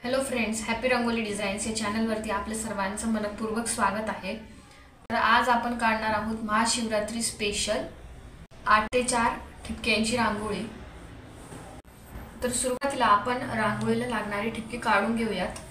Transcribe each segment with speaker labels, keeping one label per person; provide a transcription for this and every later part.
Speaker 1: Hello friends, happy rangoli designs या चॅनलवरती आपले सर्वांचं मनपूर्वक स्वागत आहे। तर आज आपण काढणार आहोत महाशिवरात्री स्पेशल 8 ते 4 ठिपक्यांची रांगोळी। तर सुरुवातीला आपण रांगोळीला लागणारे ठिपके काढून घेऊयात।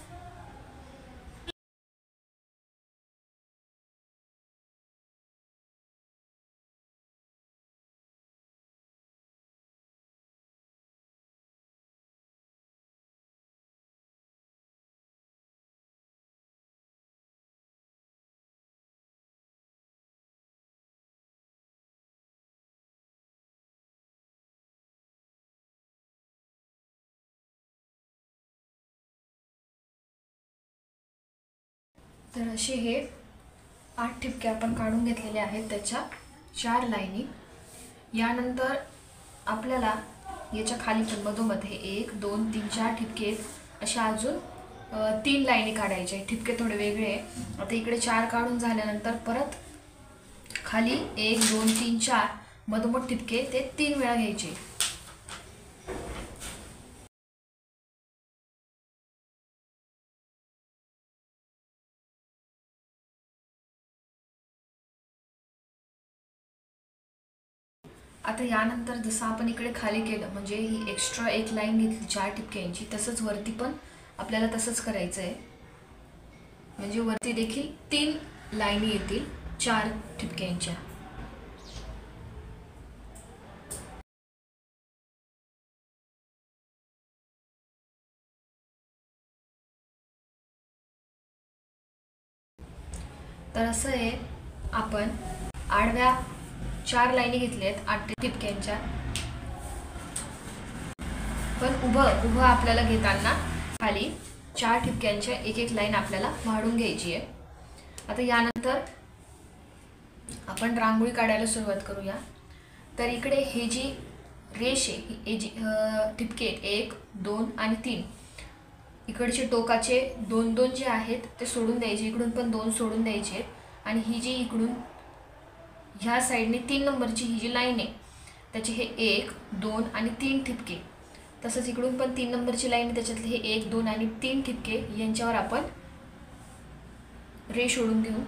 Speaker 1: तर असे हे 8 ठिपके आपण काढून घेतलेले आहेत, त्याच्या 4 लाईनी। यानंतर आपल्याला याच्या खाली पण मधोमध्ये 1 2 3 4 ठिपके अशा अजून 3 लाईनी काढायचे आहेत। ठिपके थोडे वेगळे आहे। आता इकडे 4 काढून झाल्यानंतर परत खाली 1 2 3 4 मधोमध ठिपके ते 3 वेळा घ्यायचे। आता यानंतर जसं आपण इकडे खाली केलं, म्हणजे ही एक्स्ट्रा एक लाईन घेतली 4 ठिपक्यांची, तसंच वरती पण आपल्याला तसंच करायचं आहे। म्हणजे वरती देखील 3 लाईनी येतील 4 ठिपक्यांच्या। तर असं आहे, आपण आडव्या 4 लाईनी घेतल्यात 8 ठिपक्यांच्या, पण उभं आपल्याला घेताना खाली 4 ठिपक्यांच्या एक लाईन आपल्याला वाढून घ्यायची आहे। आता यानंतर आपण रांगोळी काढायला सुरुवात करूया। तर इकडे हे जी रेष आहे, हे जी ठिपके 1 2 आणि 3, इकडचे टोकाचे 2 2 जे आहेत ते सोडून द्यायचे, इकडून पण 2 सोडून द्यायचे। आणि ही जी इकडून ह्या साईडने 3 नंबरची ही जी लाईन आहे, त्याचे हे 1 2 आणि 3 ठिपके, तसंच इकडून पण 3 नंबरची लाईन आहे, त्याच्यातले हे 1 2 आणि 3 ठिपके यांच्यावर आपण रेष ओढून घेऊ।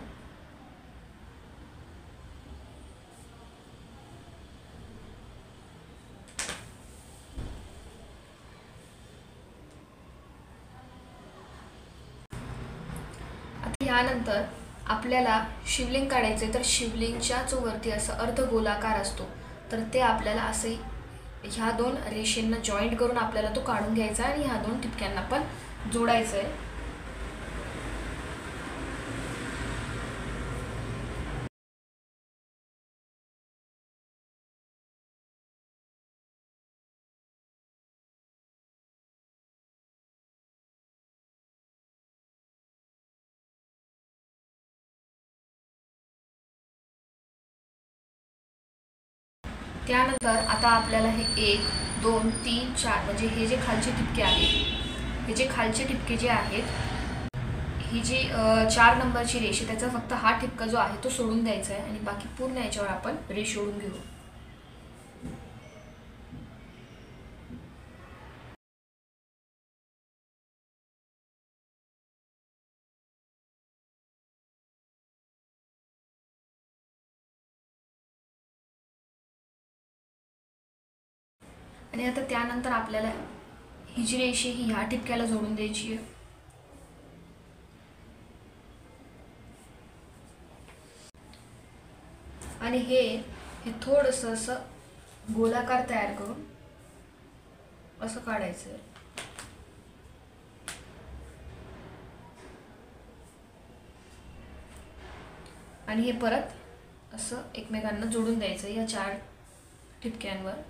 Speaker 1: आता यानंतर आपल्याला शिवलिंग काढायचे, तर शिवलिंगच्या जो वरती असं अर्ध गोलाकार असतो, तर ते आपल्याला असे ह्या 2 रेषेंना जॉईंट करून आपल्याला तो काढून घ्यायचा आणि ह्या 2 ठिपक्यांना पण जोडायचं आहे। त्यानंतर आता आपल्याला हे 1 2 3 4 म्हणजे हे जे खालचे ठिपके आहेत, हे जे खालचे ठिपके जे आहेत, ही जी 4 नंबरची रेष आहे, त्याचा फक्त हा ठिपका जो आहे तो सोडून द्यायचा आहे आणि बाकी पूर्ण याच्यावर आपण रेष ओढून घेऊ। आणि आता त्यानंतर आपल्याला ही जी रेष आहे ही ह्या ठिपक्याला जोडून द्यायची आहे। आणि हे थोडंसं असं गोलाकार तयार करून असं काढायचं आहे। आणि हे परत असं एकमेकांना जोडून द्यायचं या 4 ठिपक्यांवर।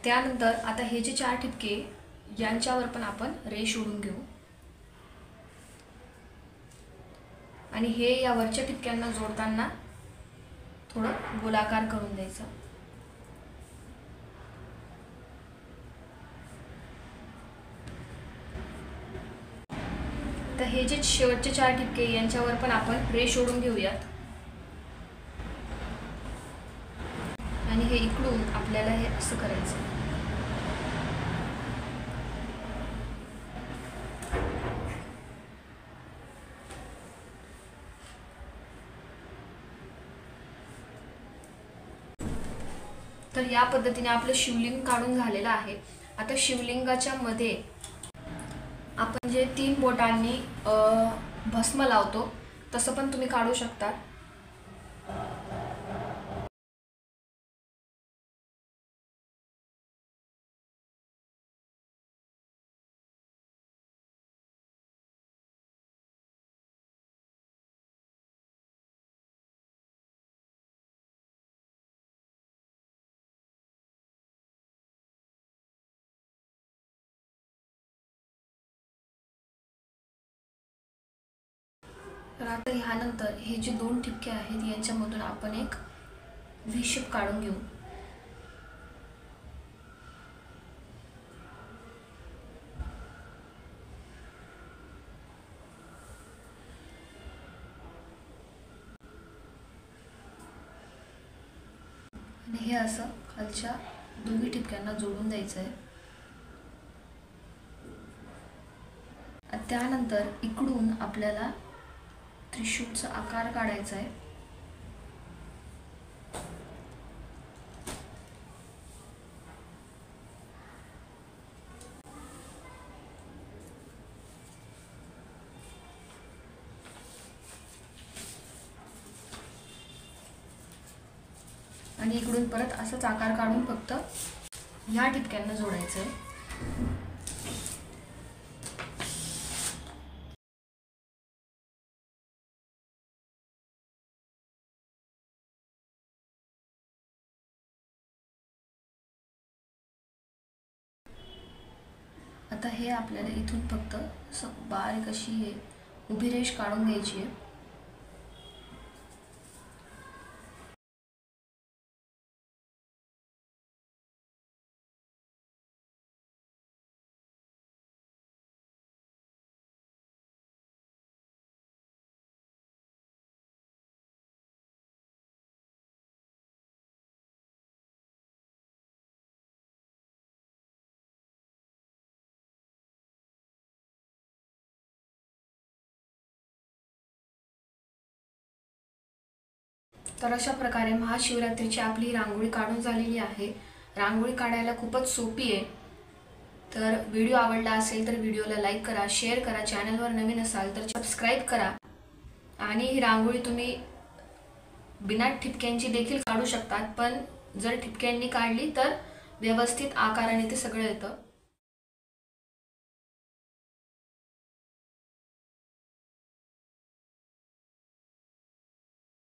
Speaker 1: त्यानंतर आता हे जे 4 ठिपके यांच्यावर पण आपण रेष ओढून घेऊ आणि हे या वरच्या ठिपक्यांना जोडताना थोडं गोलाकार करून द्यायचं। तर हे जे शेवटचे 4 ठिपके यांच्यावर पण आपण रेष ओढून घेऊयात आणि हे इकडून आपल्याला हे असं करायचं। तर या पद्धतीने आपलं शिवलिंग काढून झालेलं आहे। आता शिवलिंगाच्या मध्ये आपण जे 3 बोटांनी भस्म लावतो तसं पण तुम्ही काढू शकता। तर आता ह्यानंतर हे जे 2 ठिपके आहेत यांच्यामधून आपण एक व्ही शेप काढून घेऊ। आणि हे असं खालच्या दोन्ही ठिपक्यांना जोडून द्यायचं आहे। त्यानंतर इकडून आपल्याला त्रिशूळचा आकार काढायचा आहे। आणि इकडून परत असाच आकार काढून फक्त ह्या ठिपक्यांना जोडायचं आहे। आता हे आपल्याला इथून फक्त बारीक अशी हे उभी रेष काढून घ्यायची आहे। तर अशा प्रकारे महाशिवरात्रीची आपली रांगोळी काढून झालेली आहे। रांगोळी काढायला खूपच सोपी आहे। तर व्हिडिओ आवडला असेल तर व्हिडिओला लाईक करा, शेअर करा, चॅनलवर नवीन असाल तर सबस्क्राईब करा। आणि ही रांगोळी तुम्ही बिना ठिपक्यांची देखील काढू शकतात, पण जर ठिपक्यांनी काढली तर व्यवस्थित आकाराने ते सगळं येतं।